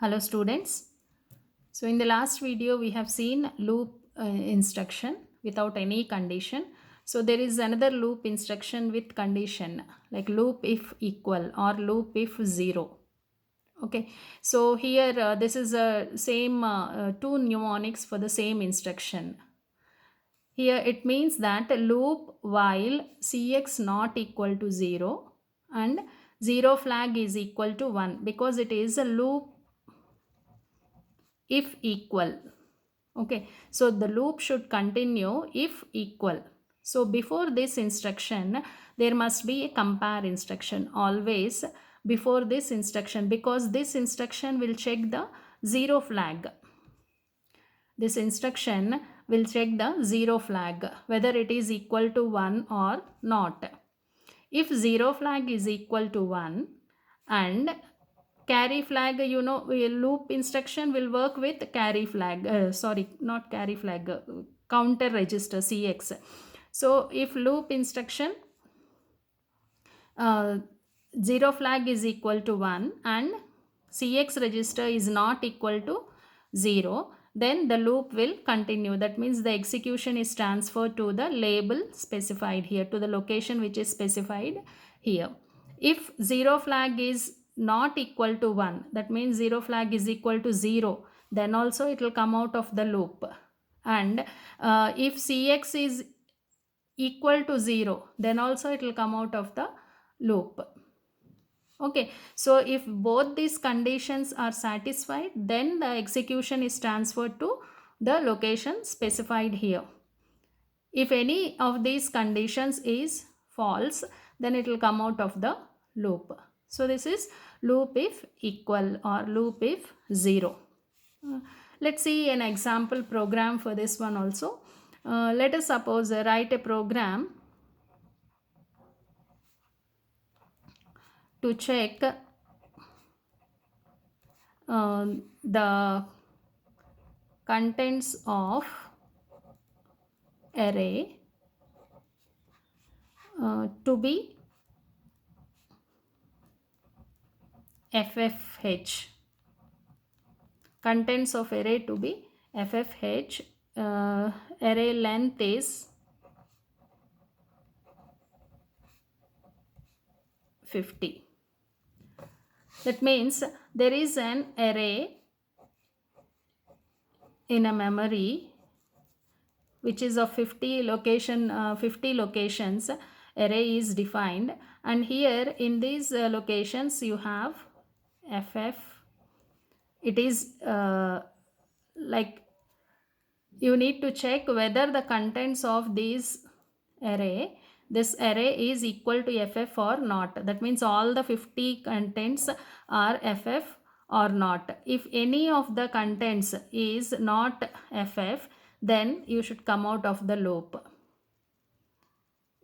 Hello students. So in the last video we have seen loop instruction without any condition. So there is another loop instruction with condition like loop if equal or loop if 0. Okay. So here this is a same two mnemonics for the same instruction. Here it means that loop while cx not equal to 0 and 0 flag is equal to 1 because it is a loop if equal. Okay, so the loop should continue if equal. So before this instruction there must be a compare instruction always before this instruction, because this instruction will check the zero flag. This instruction will check the zero flag whether it is equal to 1 or not. If zero flag is equal to 1 and carry flag, loop instruction will work with carry flag, sorry, not carry flag, counter register cx. So if loop instruction uh, zero flag is equal to 1 and cx register is not equal to 0, then the loop will continue. That means the execution is transferred to the label specified here, to the location which is specified here. If zero flag is not equal to 1, that means zero flag is equal to 0, then also it will come out of the loop. And if cx is equal to 0, then also it will come out of the loop. Okay, so if both these conditions are satisfied, then the execution is transferred to the location specified here. If any of these conditions is false, then it will come out of the loop. So this is loop if equal or loop if 0. Let's see an example program for this one also. Let us suppose write a program to check the contents of array to be FFH. Contents of array to be FFH. Array length is 50. That means there is an array in a memory which is of 50 locations. Array is defined, and here in these locations you have ff. It is like you need to check whether the contents of this array is equal to ff or not. That means all the 50 contents are ff or not. If any of the contents is not ff, then you should come out of the loop.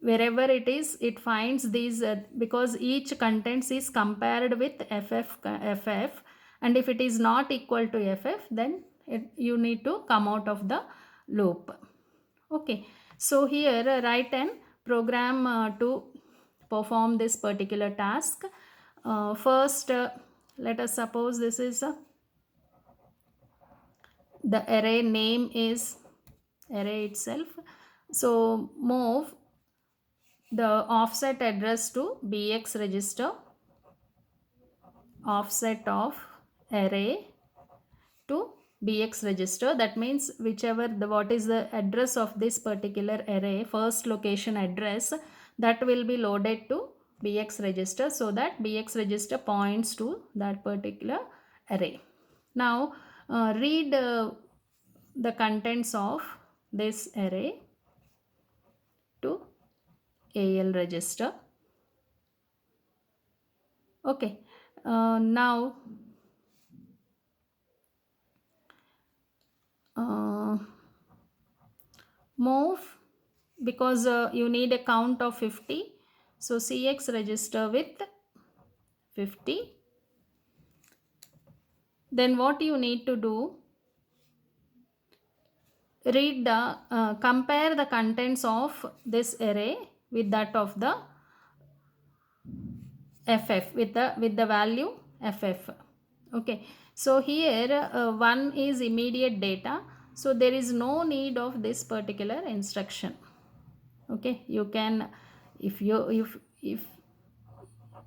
Wherever it is, it finds these because each contents is compared with ff, and if it is not equal to ff, then you need to come out of the loop. Okay, so here write an program to perform this particular task. First let us suppose this is the array name is array itself. So move the offset address to bx register, offset of array to bx register. That means whichever what is the address of this particular array, first location address, that will be loaded to bx register, so that bx register points to that particular array. Now read the contents of this array to AL register. Okay, now move, because you need a count of 50, so cx register with 50. Then what you need to do, read the compare the contents of this array with that of the ff, with the value ff. Okay, so here 1 is immediate data, so there is no need of this particular instruction. Okay, you can, if you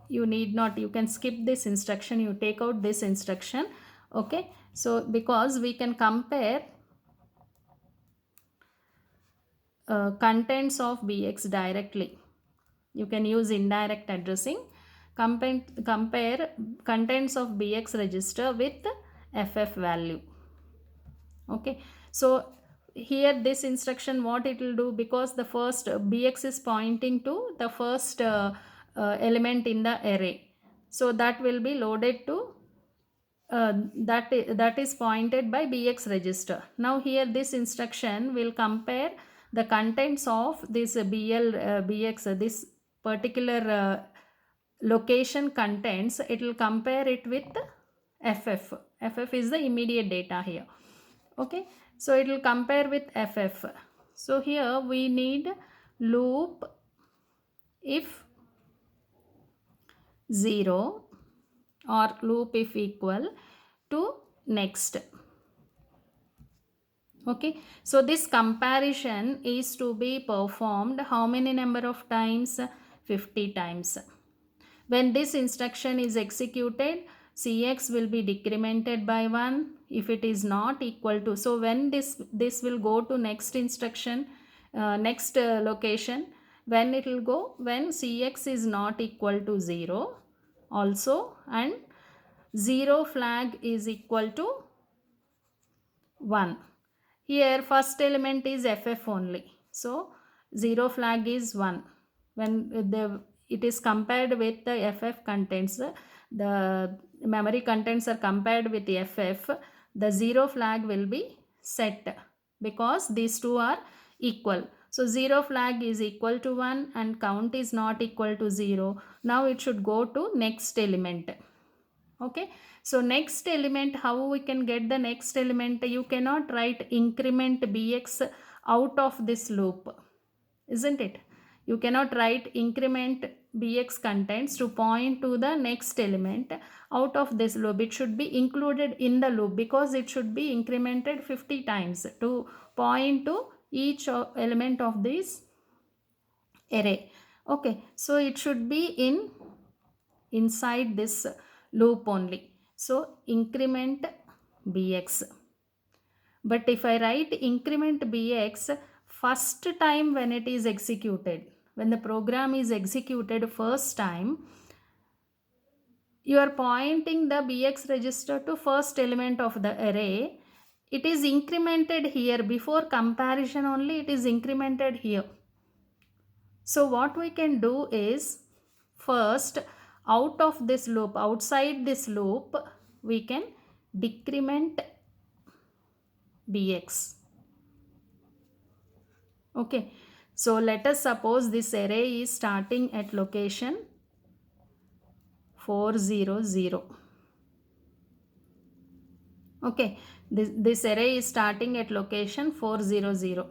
need not, you can skip this instruction, you take out this instruction. Okay, so because we can compare contents of bx directly, you can use indirect addressing. Compare contents of bx register with ff value. Okay, so here this instruction, what it will do, because the first bx is pointing to the first element in the array, so that will be loaded to that is pointed by bx register. Now here this instruction will compare the contents of this bx, this particular location contents, it will compare it with ff is the immediate data here. Okay, so it will compare with ff. So here we need loop if 0 or loop if equal to next. Okay, so this comparison is to be performed how many number of times? 50 times. When this instruction is executed, cx will be decremented by 1 if it is not equal to. So when this will go to next instruction, next location, when it will go, when cx is not equal to 0 also, and 0 flag is equal to 1. Here first element is ff only, so 0 flag is 1. When it is compared with the ff contents, the memory contents are compared with the ff, the 0 flag will be set because these two are equal. So 0 flag is equal to 1 and count is not equal to 0. Now it should go to next element. Okay, so next element, how we can get the next element? You cannot write increment bx out of this loop, isn't it? You cannot write increment bx contents to point to the next element out of this loop. It should be included in the loop because it should be incremented 50 times to point to each element of this array. Okay, so it should be inside this loop only. So increment bx. But if I write increment bx first time when it is executed, when the program is executed first time, you are pointing the bx register to first element of the array. It is incremented here before comparison only, it is incremented here. So what we can do is, first out of this loop, outside this loop, we can decrement bx. Okay, so let us suppose this array is starting at location 400. Okay, this array is starting at location 400.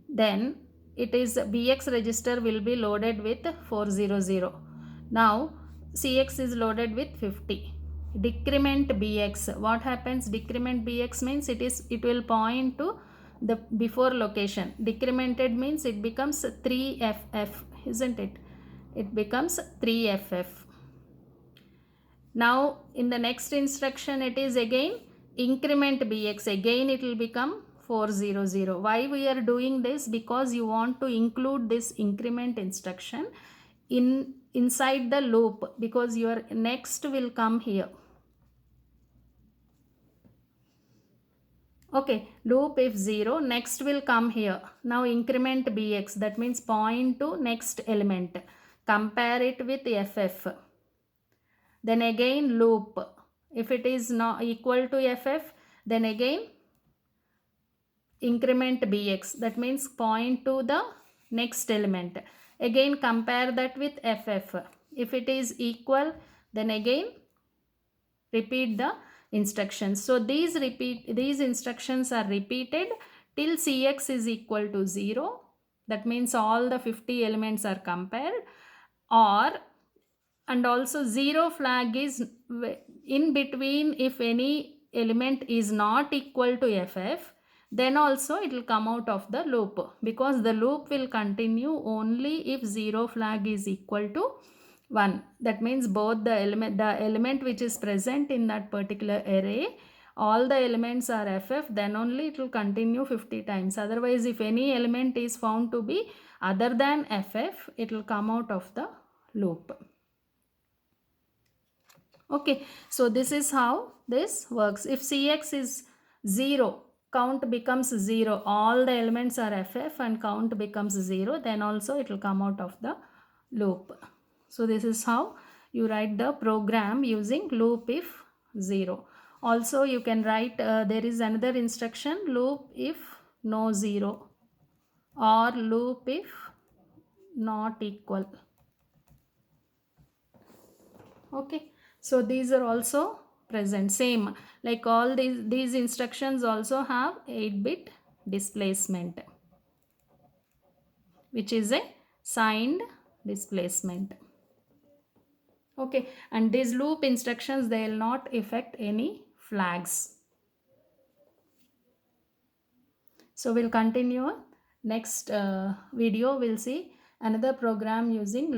Then it is bx register will be loaded with 400. Now cx is loaded with 50. Decrement bx, what happens? Decrement bx means it will point to the before location. Decremented means it becomes 3ff, isn't it? It becomes 3ff. Now in the next instruction it is again increment bx, again it will become 400. Why we are doing this? Because you want to include this increment instruction inside the loop, because your next will come here. Okay, loop if 0, next will come here. Now increment bx, that means point to next element, compare it with ff. Then again loop, if it is not equal to ff, then again increment bx, that means point to the next element, again compare that with ff. If it is equal, then again repeat the instructions. So these instructions are repeated till cx is equal to 0, that means all the 50 elements are compared, or and also 0 flag is in between, if any element is not equal to ff, then also it will come out of the loop, because the loop will continue only if zero flag is equal to 1. That means both the element which is present in that particular array, all the elements are ff, then only it will continue 50 times. Otherwise, if any element is found to be other than ff, it will come out of the loop. Okay, so this is how this works. If Cx is 0, count becomes 0, all the elements are ff and count becomes 0, then also it will come out of the loop. So this is how you write the program using loop if 0. Also you can write, there is another instruction, loop if no 0 or loop if not equal. Okay, so these are also present, same like all these instructions also have 8-bit displacement, which is a signed displacement. Okay, and these loop instructions, they will not affect any flags. So we'll continue next video. We'll see another program using